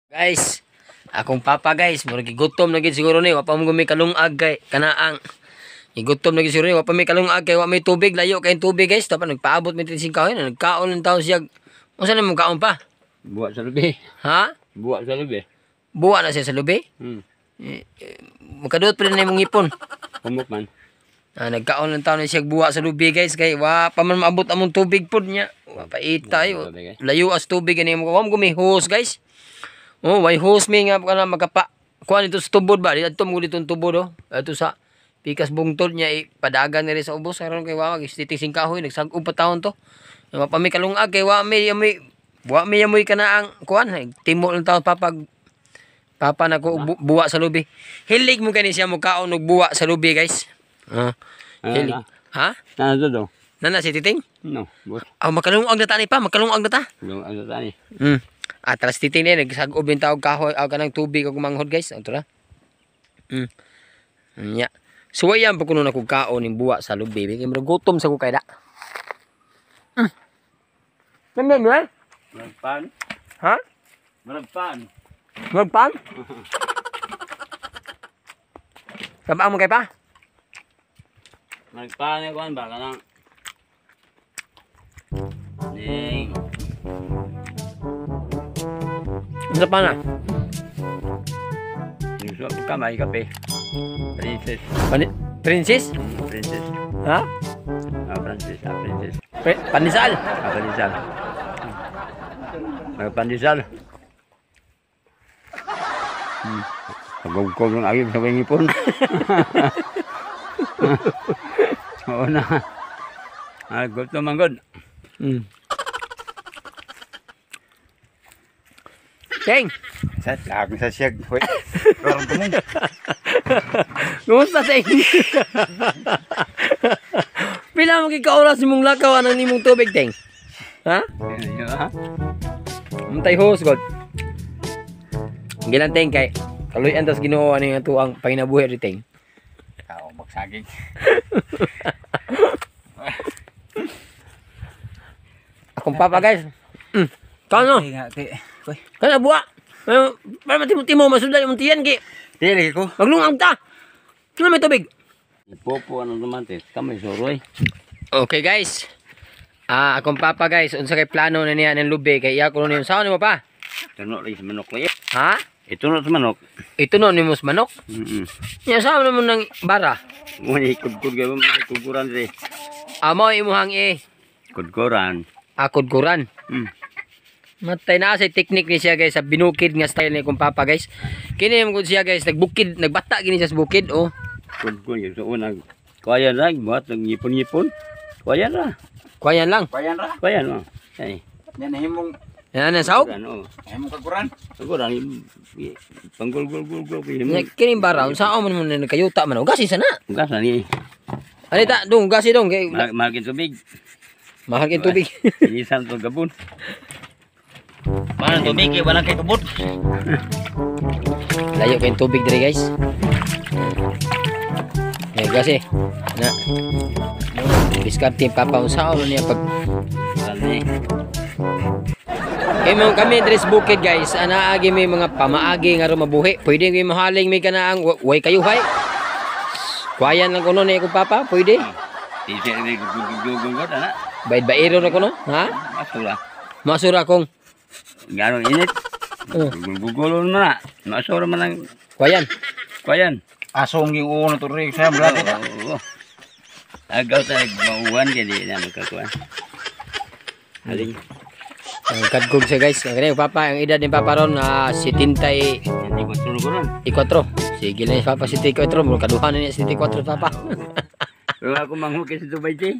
Guys, akong papa guys, murag gigutom na gid siguro ni, wa pa mo may kalungag kay kanaang. Gigutom na gid siguro ni, wa pa may kalungag kay wa may tubig, layo kay tubig guys, dapat nagpaabot may 35 kahoy, nagkaon ng taon siya. Unsa na mo kaon pa? Buat sa lubi. Ha? Buat sa lubi. Buwa na siya sa lubi? Makadot pa rin na yung ngipon. Humok man. Nagkaon ng taon na siya buwa sa lubi guys, kay wa pa man maabot among tubig pod niya. Wa pa itay, layo as tubig ani mo kung gumihos guys. Oh, may hose mi nga kana magkapa. Kuan ito sa tubod ba? Dito mo dito tubod oh. Ato sa pikas bungtod niya padagan ni sa ubos aron kay wa titising kahoy nagsag-og pa taon to. Wa pa mi kalungag kay wa mi amoy kana ang kuan timo ng taon papa na ko buwa sa lubi. Hilig mo kani siya mo kaon og buwa sa lubi guys. Hilig. Ha? Nasa do. Nana si Titing? No. Makalungag na ta ni pa, makalungag na ta. Ano tani? Atras Titing ni nagsag-og bin taog kahoy aw kanang tubig og manghod guys. Ato ra. Nya. Suwayan pa kuno na kog kaon ning buwa sa lubi. Kay gutom sa ko kay da. Nandun mo eh? Maragpan. Ha? Maragpan. Magpan? Sabang mo kay pa? Maragpan ni kuan ba kanang ning Ano pa na? ning suap kamay kape. Princess. Princess? Princess. Ha? Princess. Princess. Panisal? Pandesal. Pandesal. Pagkog ng agim sa ngipon. Oo na. Gusto manggod. Teng! Ako sa siyag. Kumusta, Teng? Pila mo kikaoras mong lakaw anang nimong tubig, Teng? Ha? Mantay hos, God. Gilan, Teng, kay kaluyan tas Ginoo ano yung tuang panginabuhi rin, Teng. Kao magsaging. Akong papa, guys. Kano? Kana buwa. Para matimo-timo masudlan yung tiyan ki. Dili ko. Maglungag ta. Ano may tubig? Popo ano naman te. Kamay soroy. Okay guys. Akong papa guys, unsa kay plano na niya ng lubi kay iya ko niyo saon mo pa? Tuno lagi sa manok lagi. Ha? Ito no sa manok. Ito no ni mus manok. Nya saon mo nang bara? Muni kudkud gawon kukuran re. Amo imuhang Kudkuran. Kudkuran. Matay na sa technique ni siya guys sa binukid nga style ni kong papa guys. Kini mo siya guys nagbukid, nagbata gini siya sa bukid oh. Kudkud yung so unang kuayan ra buhat ng ngipon-ngipon. Kuayan ra. Kuayan lang. Kuayan ra. Kuayan mo. Ay. Yan himong yan ang sahog. Ano? Himong kakuran. Kakuran panggol-gol-gol Kini bara unsa man mo nagkayuta man ugasi sana. Ugasa ni. Alita dong ugasi dong kay Mahal tubig. mahal kay tubig. Inisan to gabon. Mana tubig kay wala kay tubod. Layo kay tubig diri guys. Ya gasi. Na. Diskarte papa unsaon niya pag kami dres bukid guys. Anaagi may mga pamaagi nga ro mabuhi. Pwede kay mahaling may kanaang way kayo hay. Kuayan lang kuno ni ko papa, pwede. Isi ni gugugugugod ana. Bayad bairo na kuno, ha? Masura. Masura kong Gano init. Gugugulon na. Masura man ang kuayan. kuayan. Asong yung uno to rin saya berarti tak? Agaw ta mauwan kay di na magkakuan. Aling Kadkog siya guys. Ang papa, ang edad ni papa ron 74. hindi ko tunugon. Sige na papa 74, mo kaduhan na niya 74 papa. Pero ako manghukis sa Dubai ti.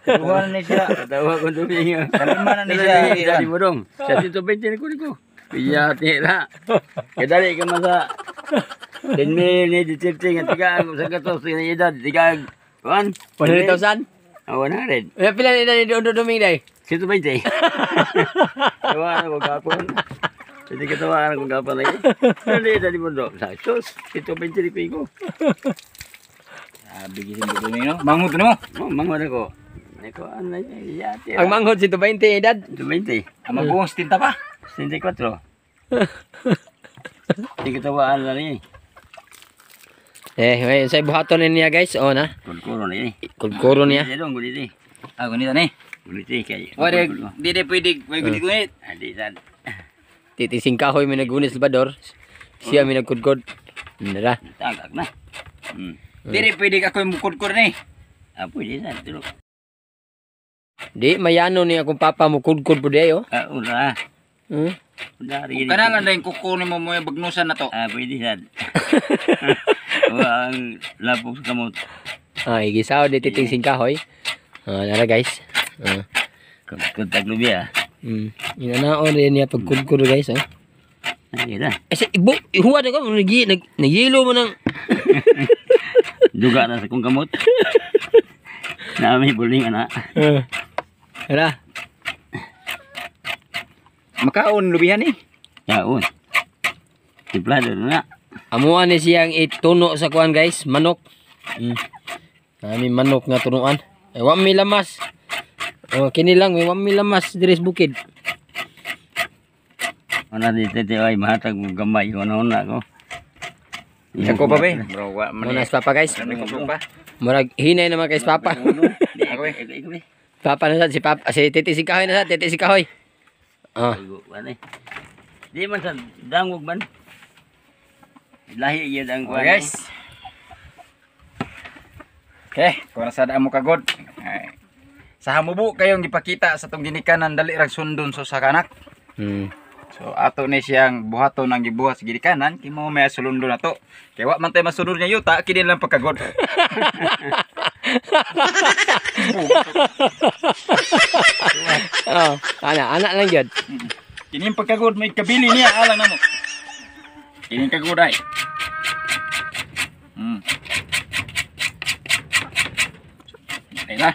Tuhan ni siya. Tawa ko tubig. Kalima na ni siya. Dali mo dong. Sa dito ba ti ko. Iya tira. Kadali ka masa 10 ni ditirting at tiga sa gatos ni edad tiga 100,000. 100,000? 100. Pila na ni Dondo Domingo 120. Tawa ko gapon. Jadi ketawa ko gapon lagi. Dali mo dong. Sa sus 120 ko. Bigisin dulu ni no. Mangut no. Mangut ako. Neko ano ya. Ang manghod 120 edad. 20. Ang mabuhos tinta pa. 64. Di ketawaan na ni. May say buhaton niya guys. Oh na. Kuro na ini. Kulkuro niya. Jadi dong guliti. Ah, ganito ni. Guliti kay. Wala, di pwede, may gunit-gunit. Adi sad. Titising kahoy may nagunis Salvador. Siya may nagkudkod. Nara. Tagak na. Di pwede ako yung mukod-kod ni. Apo di sad tulog. Di mayano ni akong papa mo kudkod po di oh. Ura. Hmm? Dari. Kanalan na yung kukunin mo yung bagnusan na to. Pwede sad. Ang lapok sa kamot. Igisaw di titising kahoy. Nara guys. Kontak lubi ah. Inanaon rin niya pagkudkod guys oh. Ay na. Ibo, ihuwa na ka, nagyelo mo ng... Duga na sa kong kamot. Nami buling ana. Hala. Makaon lubihan ni. Yaon. Tiplado na. Amuan ni siyang ituno sa kuan guys, manok. Nami manok nga tunuan. Wa mi lamas. Kini lang, wa mi lamas diris bukid. Ana di tete ay mahatag mo gamay ono na ko. Ako pa ba? Bro, wa man. Muna sa papa guys. Ano ko pa? Murag hinay naman kay sa papa. Ako eh. Papa na sa si papa, si titi si kahoy na sa titi si kahoy. Di man sa dangog man. Lahi yun ang Okay, guys. Okay, kung nasa daan mo kagod. Sa hamubo kayong gipakita sa tong ginikanan dali rag sundon so sa kanak. So ato ni siyang buhaton ang gibuhat sa ginikanan, kimo may sulundo na to. Kay wa man tay masunod niya yuta, kini lang pagkagod. Anak lang yun. Kini pagkagod may kabili niya alang namo. Kini kagod ay. Ay na.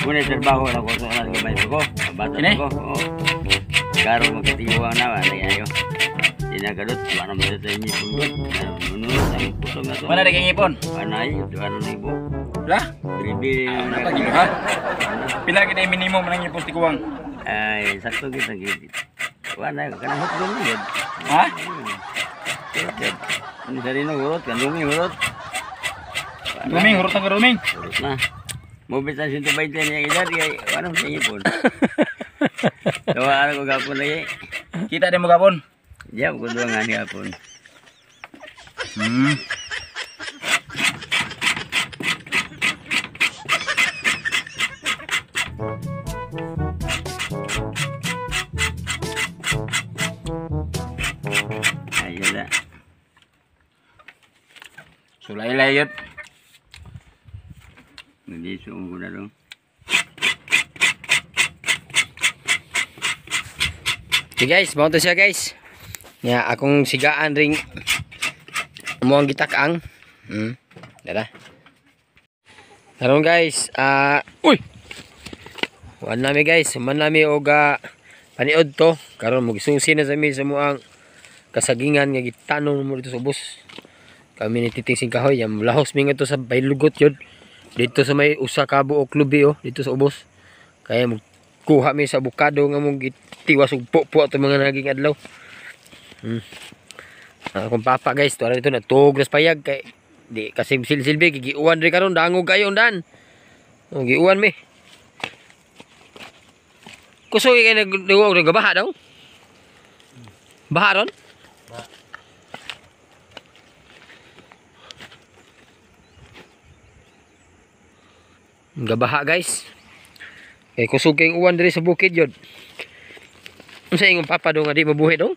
Muna trabaho na ko sa anak gamay ko. Bata Kini? ko. Karo magkatiwa na wala ayo. Sinagadot wala mo sa inyo pundot. Nunod ang puso na to. Mana daging ipon? Panay 2,000. Lah? Bili Ano lagi ha? Pila gid minimum nang ipon ti kuwang? ay sakto kita gid. Wala kana hot dong gid. Ha? Ini dari no urut kan dumi urut. Ruming, urut ang ruming. Urut na. Mobil sa 120 niya edad kay wala sa inyo pun. Tawa ara ko gapon lagi. Kita din mo gapon. Diyan ko doon nga niya pun. Ayun na. Sulay-lay yun. Hindi suong ko na doon. Okay guys, mao to siya guys. Nya akong sigaan ring mo ang gitak-ang. Dara. Karon guys, uy. Wan nami guys, man nami og paniod to. Karon magsusi na sa mi sa muang kasagingan nga gitanon mo dito sa ubos. Kami ni titising kahoy, yam lahos mi nga to sa baylugot yun. Dito sa may usa ka buok lubi oh, dito sa ubos. Kaya kuha mi sa abukado nga mong gitiwas og po ato mga naging adlaw. Akong papa guys, tuwa dito natug nas payag kay di kasi silbi gigiuwan ri karon dangog kayo undan. Giuwan mi. Kusoy kay nagduog ring gabaha daw. Baha ron? Gabaha guys. Kay kusog kay uwan diri sa bukid yun. Unsa ingong papa do nga di mabuhi do?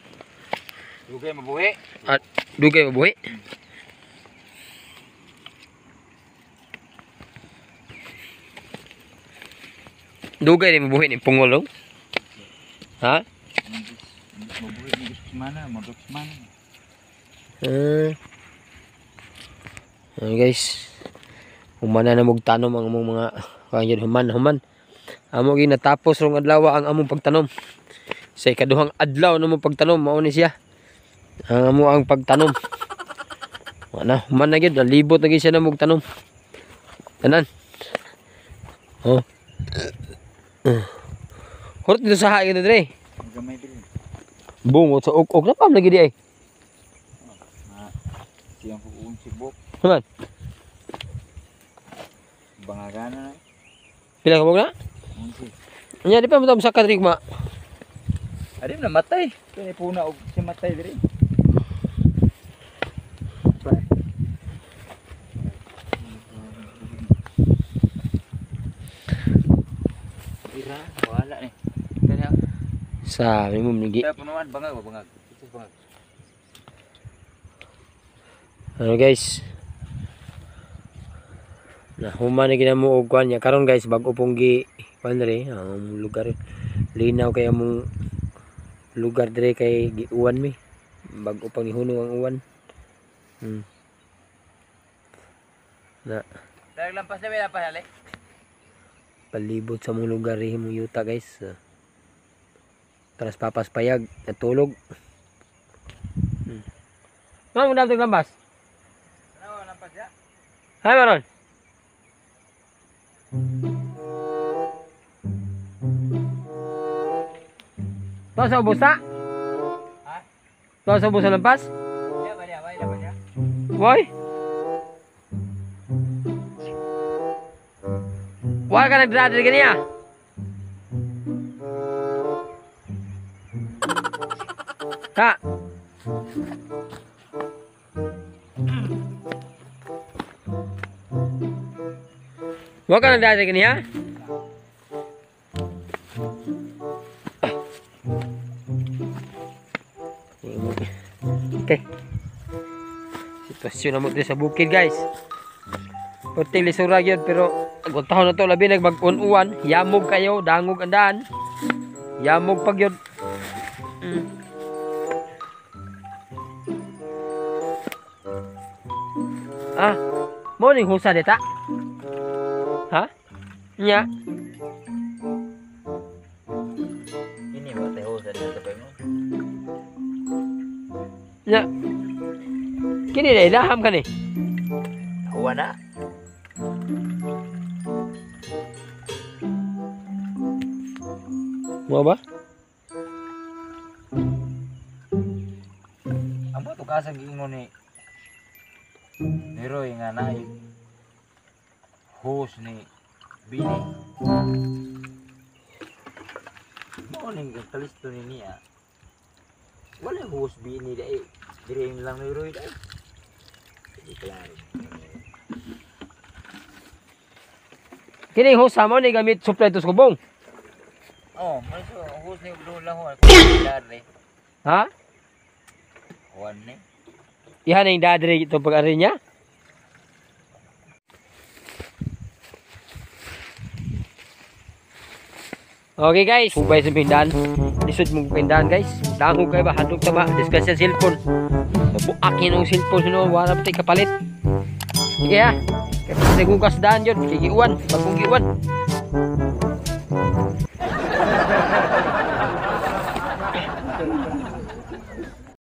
Dugay mabuhi. At dugay mabuhi. Dugay di mabuhi ni pungol do. Ha? Mabuhi ni mana, modok mana. Guys. Humana na mog tanom ang among mga kanyan human. Amo gi natapos rong adlaw ang among pagtanom. Sa ikaduhang adlaw na mong pagtanom mao ni siya. Ang amo ang pagtanom. Wala human na gyud, libot na gyud siya na mog tanom. Tanan. Hurot dito sa hain dito dre. Gamay dili. Bungot sa uk-uk na pam lagi di ay. Siyang kuun sibok. Naman. Bangagana na. Pila ka na? Unsi. Nya di pa mo sa katrik ma. Adi na matay. Kaya puna og si matay diri. Ira, wala ni. Kaya Sabi mo nigi. kaya punuan bangag. Ito bangag. Ano guys? Na human na ginamo og kwan niya karon guys bag-o pong gi kwan dre ang lugar linaw kay among lugar dre kay giuwan mi bag-o pang ihunong ang uwan. Na Dag lampas na bila pa hali. palibot sa mong lugar himong yuta guys. Taras papas payag natulog. Ma'am, mo datong lambas. Ano lampas ya? Hay maron. Tuwa sa ubos na? Ha? Tuwa sa ubos sa lampas? Ya ba dia? Wala ba dia? Woy? Wala ka nagdadali ka niya? Ha? Wala ka nagdadali ka niya? Okay. Sitwasyon na mo dito sa bukid guys. Hotel lisura yun pero agong tahon na to labi nagbag-uwan. Yamog kayo, dangog ang daan. Yamog pag yun. Ah, morning husa dita. Ha? Nya. Ini ba tayo sa dito pa mo? Nya. Kini dai daham ka ni. Wala. Mo ba? Amo to kasang giingon ni Roy nga na host ni Bini. Morning ka kalisto ni niya. Wala host Bini dai. Dire lang ni Roy dai. Hindi klaro. Kini husa mo ni gamit supply to subong. Oh, maso host ni do lang ho. Dare. Ha? Wan ni. Ihan ang dadre ito pag-ari niya. Okay guys, hubay sa pindahan. Lisod mong pindahan guys. Dangog kayo ba? Hadlog tama. Discuss sa cellphone. Mabuakin ang cellphone sino. Wala pa tayo kapalit. Sige ha. Kaya pa nagugas daan yun. Kigiuan. Bagong giuan.